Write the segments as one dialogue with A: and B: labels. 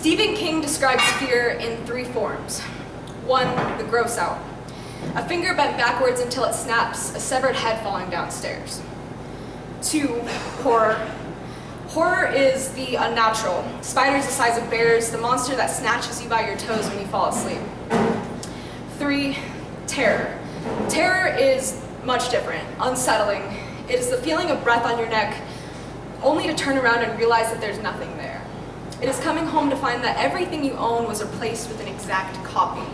A: Stephen King describes fear in 3 forms. 1, the gross out. A finger bent backwards until it snaps, a severed head falling downstairs. 2, horror. Horror is the unnatural. Spiders the size of bears, the monster that snatches you by your toes when you fall asleep. 3, terror. Terror is much different, unsettling. It is the feeling of breath on your neck, only to turn around and realize that there's nothing there. It is coming home to find that everything you own was replaced with an exact copy.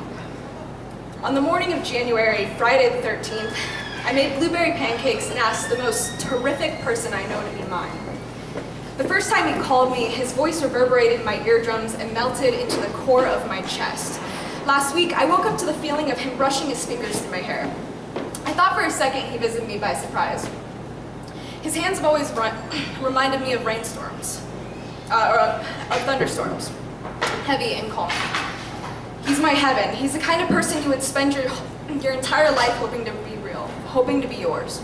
A: On the morning of January, Friday the 13th, I made blueberry pancakes and asked the most terrific person I know to be mine. The first time he called me, his voice reverberated in my eardrums and melted into the core of my chest. Last week, I woke up to the feeling of him brushing his fingers through my hair. I thought for a second he visited me by surprise. His hands have always reminded me of rainstorms, of thunderstorms, heavy and calm. He's my heaven. He's the kind of person you would spend your entire life hoping to be real, hoping to be yours.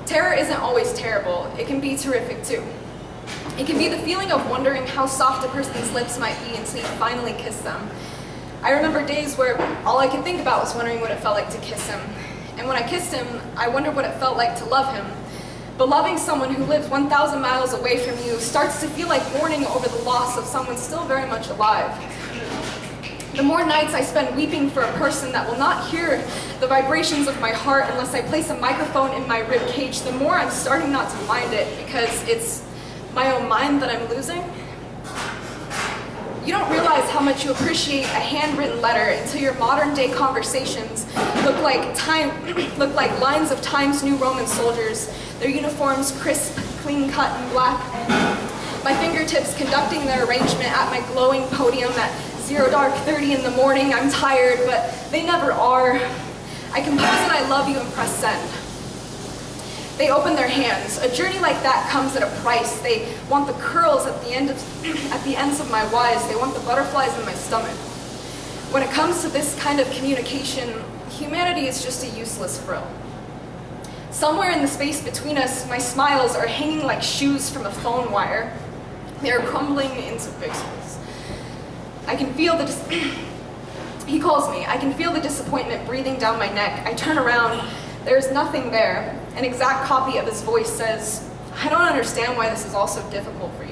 A: Terror isn't always terrible. It can be terrific too. It can be the feeling of wondering how soft a person's lips might be until you finally kiss them. I remember days where all I could think about was wondering what it felt like to kiss him. And when I kissed him, I wondered what it felt like to love him. But loving someone who lives 1,000 miles away from you starts to feel like mourning over the loss of someone still very much alive. The more nights I spend weeping for a person that will not hear the vibrations of my heart unless I place a microphone in my rib cage, the more I'm starting not to mind it because it's my own mind that I'm losing. You don't realize how much you appreciate a handwritten letter until your modern day conversations look like lines of Times New Roman soldiers, their uniforms crisp, clean cut, and black. My fingertips conducting their arrangement at my glowing podium at 0:30 in the morning. I'm tired, but they never are. I compose and I love you and press send. They open their hands. A journey like that comes at a price. They want the curls at the ends of my Ys. They want the butterflies in my stomach. When it comes to this kind of communication, humanity is just a useless frill. Somewhere in the space between us, my smiles are hanging like shoes from a phone wire. They are crumbling into pixels. I can feel he calls me. I can feel the disappointment breathing down my neck. I turn around. There's nothing there. An exact copy of his voice says, "I don't understand why this is all so difficult for you."